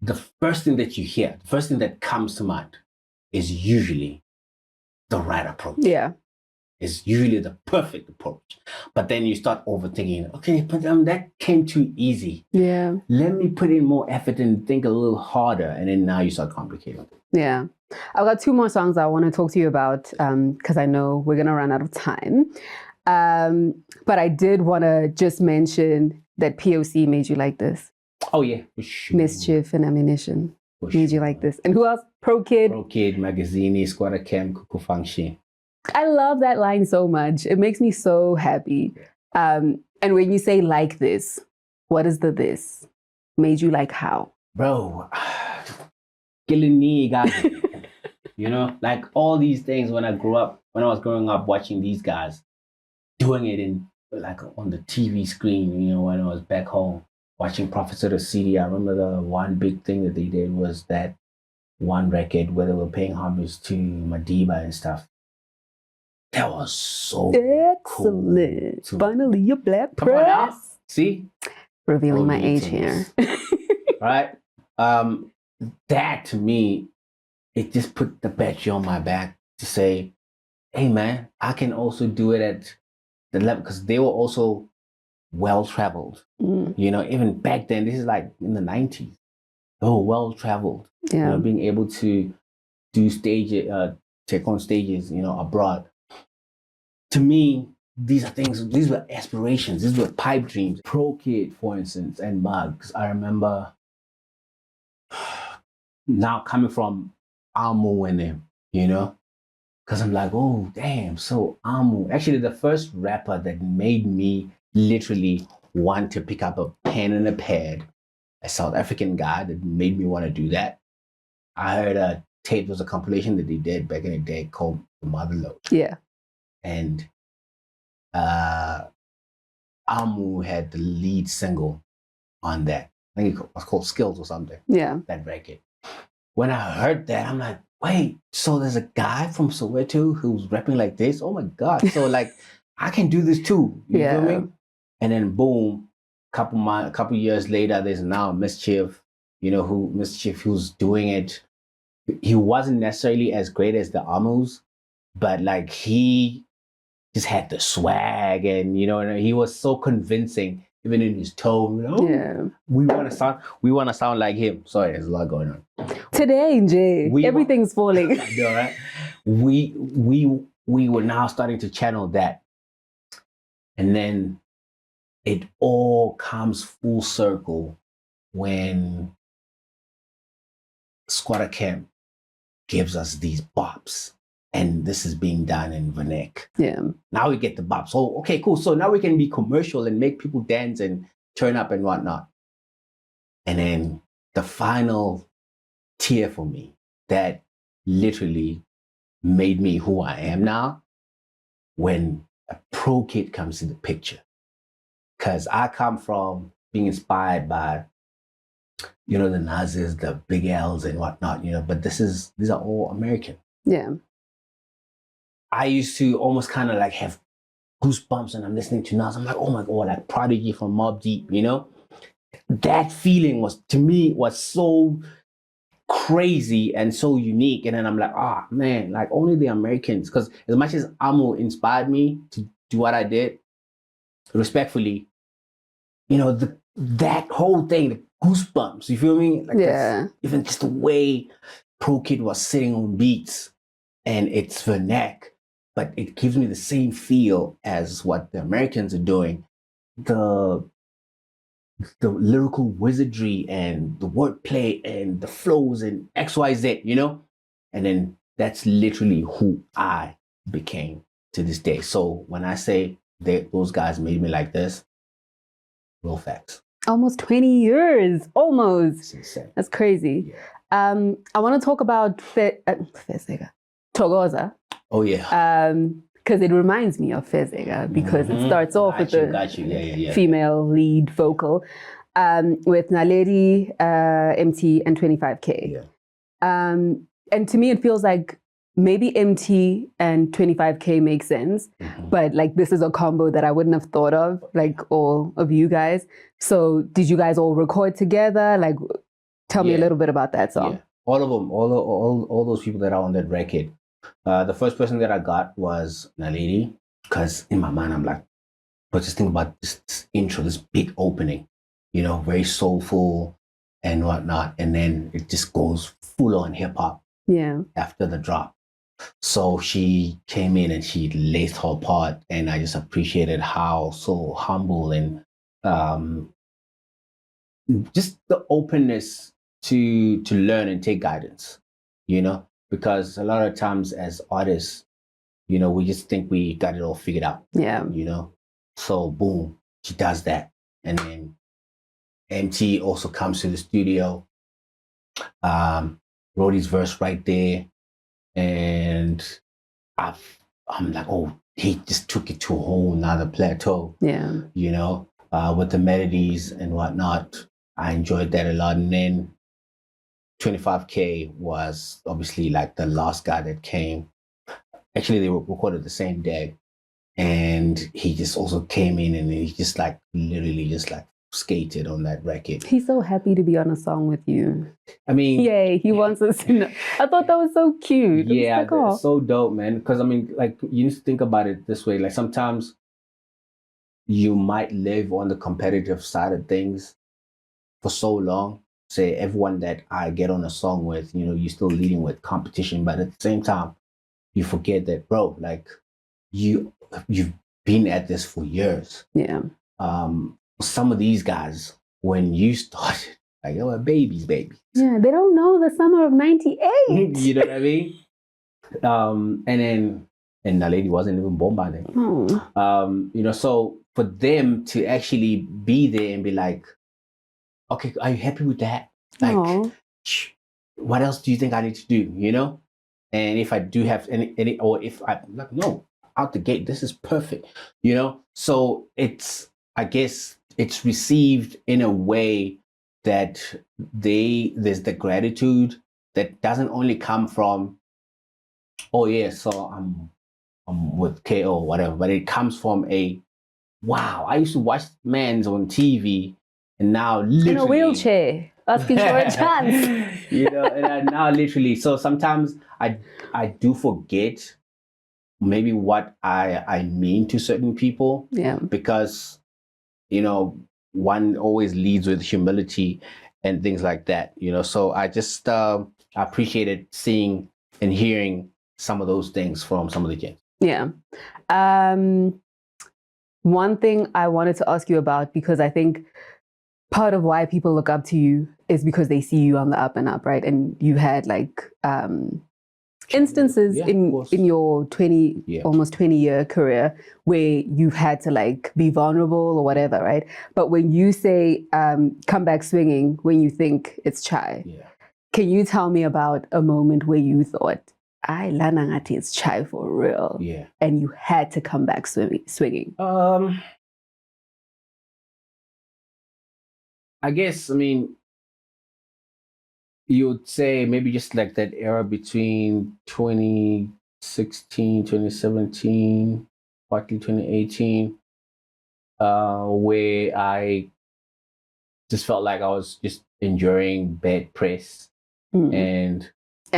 the first thing that you hear, the first thing that comes to mind is usually the right approach. Yeah. Is usually the perfect approach. But then you start overthinking, okay, but that came too easy. Yeah. Let me put in more effort and think a little harder. And then now you start complicating. Yeah. I've got 2 more songs I want to talk to you about because I know we're going to run out of time. But I did want to just mention that POC made you like this. Oh, yeah. For sure. Mischief and Ammunition made you like this. And who else? Pro Kid, Magazine, Squatter Cam, Kuku Function. I love that line so much. It makes me so happy. And when you say like this, what is the this? Made you like how? Bro, killing me, guys. Like all these things when I was growing up watching these guys doing it in like on the TV screen, when I was back home. watching PharaCity City. I remember the one big thing that they did was that one record where they were paying homage to Madiba and stuff. That was so excellent. Cool. Finally, your black Come on now. press. See? Revealing my age here. Right? That to me, it just put the battery on my back to say, hey man, I can also do it at the level, because they were also well-traveled. You know, even back then, this is like in the 90s. They were well-traveled. Yeah. You know, being able to do take on stages, you know, abroad. To me, these are things, these were aspirations, these were pipe dreams. Pro Kid, for instance, and Mugs. I remember now coming from Amu and them, you know, because I'm like, oh, damn, so Amu. Actually, the first rapper that made me literally want to pick up a pen and a pad, a South African guy that made me want to do that. I heard a tape, was a compilation that they did back in the day called Motherload. Yeah. And Amu had the lead single on that. I think it was called Skills or something. Yeah. That record. When I heard that, I'm like, wait, so there's a guy from Soweto who's rapping like this? Oh my God. So like, I can do this too. You feel me? And then boom, couple years later, there's now Mischief, you know, who's doing it. He wasn't necessarily as great as the Amus, but like he just had the swag, and you know, he was so convincing, even in his tone. You know? Yeah. We want to sound like him. Sorry, there's a lot going on. Today, Jay, everything's falling. I know, right? We were now starting to channel that. And then it all comes full circle when Squatter Camp gives us these bops. And this is being done in Vanek. Yeah. Now we get the bops. So, okay, cool. So now we can be commercial and make people dance and turn up and whatnot. And then the final tier for me that literally made me who I am now, when a pro kid comes in the picture. Because I come from being inspired by, you know, the Nazis, the Big L's and whatnot, you know, but these are all American. Yeah. I used to almost kind of like have goosebumps when I'm listening to Nas. I'm like, oh my God, like Prodigy from Mobb Deep, you know? That feeling was, to me, was so crazy and so unique. And then I'm like, man, like only the Americans, because as much as Amu inspired me to do what I did, respectfully, you know, that whole thing, the goosebumps, you feel me? Like yeah. Even just the way Pro Kid was sitting on beats, and it's Vanek, but it gives me the same feel as what the Americans are doing. The lyrical wizardry and the wordplay and the flows and XYZ, you know? And then that's literally who I became to this day. So when I say those guys made me like this, real facts. Almost 20 years, almost. It's insane. That's crazy. Yeah. I want to talk about Thokoza. Oh yeah. Because it reminds me of Fezega, because it starts off with the female lead vocal with Naledi, Emtee, and 25K. Yeah. And to me, it feels like maybe Emtee and 25K make sense, but like this is a combo that I wouldn't have thought of, like all of you guys. So did you guys all record together? Like, tell me a little bit about that song. Yeah. All of them, all those people that are on that record. The first person that I got was Naledi, because in my mind I'm like, but just think about this intro, this big opening, you know, very soulful and whatnot, and then it just goes full on hip hop. Yeah. After the drop, so she came in and she laced her part, and I just appreciated how so humble and just the openness to learn and take guidance, you know. Because a lot of times as artists, you know, we just think we got it all figured out. Yeah. You know? So boom, she does that. And then Emtee also comes to the studio, wrote his verse right there. And I'm like, oh, he just took it to a whole nother plateau. Yeah. You know? with the melodies and whatnot. I enjoyed that a lot. And then 25K was obviously like the last guy that came. Actually, they were recorded the same day. And he just also came in and he just like literally just like skated on that record. He's so happy to be on a song with you. I mean, yay, he wants us to know. I thought that was so cute. Yeah, like, oh. it's so dope, man. Because I mean, like you need to think about it this way. Like sometimes you might live on the competitive side of things for so long. Say everyone that I get on a song with, you know, you're still leading with competition, but at the same time, you forget that, bro, like you've been at this for years. Yeah. Some of these guys, when you started, like they were babies. Yeah, they don't know the summer of '98. You know what I mean? And Naledi wasn't even born by then. You know, so for them to actually be there and be like, okay, are you happy with that? Like, what else do you think I need to do? You know? And if I do have any, or if I like, no, out the gate, this is perfect. You know? So I guess it's received in a way that there's the gratitude that doesn't only come from, oh yeah, so I'm with KO or whatever, but it comes from a, wow, I used to watch Mans on TV and now literally in a wheelchair asking for a chance. You know, and now literally, so sometimes I do forget maybe what I mean to certain people. Yeah. Because, you know, one always leads with humility and things like that, you know. So I just I appreciated seeing and hearing some of those things from some of the kids. Yeah. One thing I wanted to ask you about, because I think part of why people look up to you is because they see you on the up and up, right? And you had like instances in your 20 almost 20-year career where you've had to like be vulnerable or whatever, right? But when you say come back swinging when you think it's chai, can you tell me about a moment where you thought, I lana ngati it's chai for real, and you had to come back swinging? I guess, I mean, you would say maybe just like that era between 2016, 2017, partly 2018, where I just felt like I was just enjoying bad press. And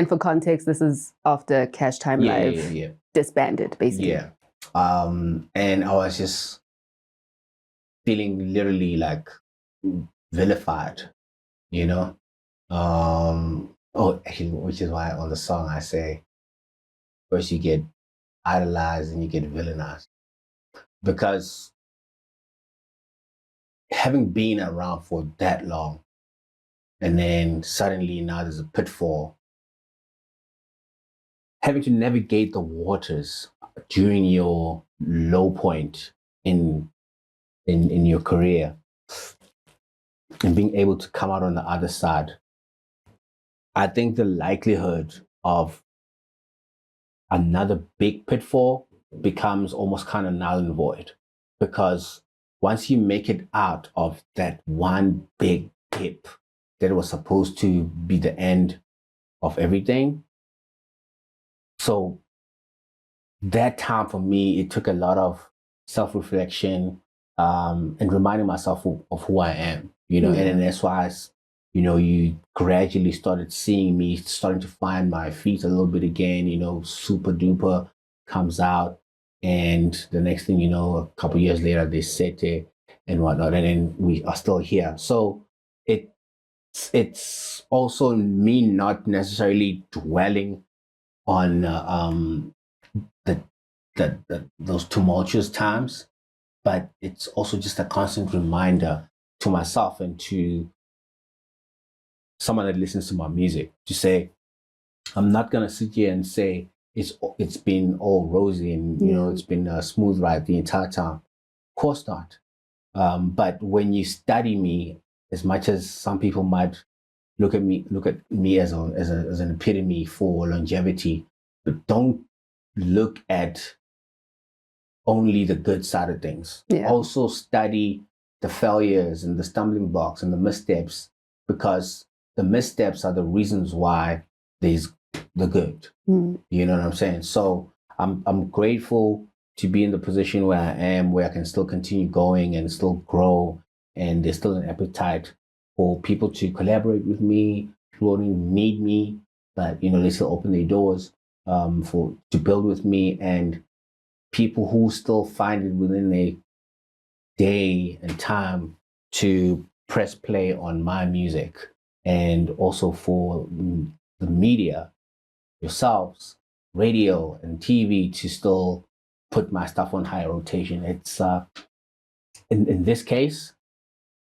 for context, this is after Cash Time Live disbanded, basically. Yeah. And I was just feeling literally like vilified, you know? Actually, which is why on the song I say, first you get idolized and you get villainized. Because having been around for that long, and then suddenly now there's a pitfall, having to navigate the waters during your low point in your career, and being able to come out on the other side, I think the likelihood of another big pitfall becomes almost kind of null and void. Because once you make it out of that one big dip that was supposed to be the end of everything, so that time for me, it took a lot of self-reflection and reminding myself of who I am, you know. And then that's why, you know, you gradually started seeing me starting to find my feet a little bit again, you know. Super Duper comes out, and the next thing you know, a couple years later, they set it and whatnot, and then we are still here. So it's also me not necessarily dwelling on those tumultuous times, but it's also just a constant reminder to myself and to someone that listens to my music to say, I'm not gonna sit here and say it's been all rosy and you know it's been a smooth ride the entire time. Of course not. But when you study me, as much as some people might look at me as an epitome for longevity, but don't look at only the good side of things. Also study the failures and the stumbling blocks and the missteps, because the missteps are the reasons why there's the good. You know what I'm saying? So I'm grateful to be in the position where I am, where I can still continue going and still grow, and there's still an appetite for people to collaborate with me, who only need me, but you know, they still open their doors to build with me, and people who still find it within their day and time to press play on my music, and also for the media, yourselves, radio and TV, to still put my stuff on high rotation. It's in this case,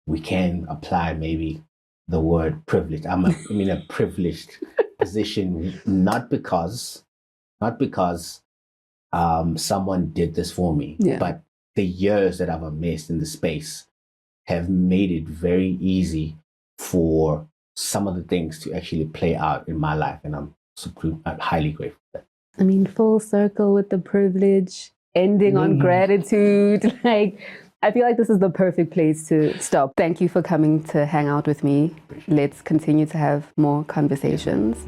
we can apply maybe the word privilege. I'm in a privileged position, not because someone did this for me, but the years that I've amassed in the space have made it very easy for some of the things to actually play out in my life, and I'm highly grateful for that. I mean, full circle with the privilege, ending on gratitude. Like, I feel like this is the perfect place to stop. Thank you for coming to hang out with me. Let's continue to have more conversations.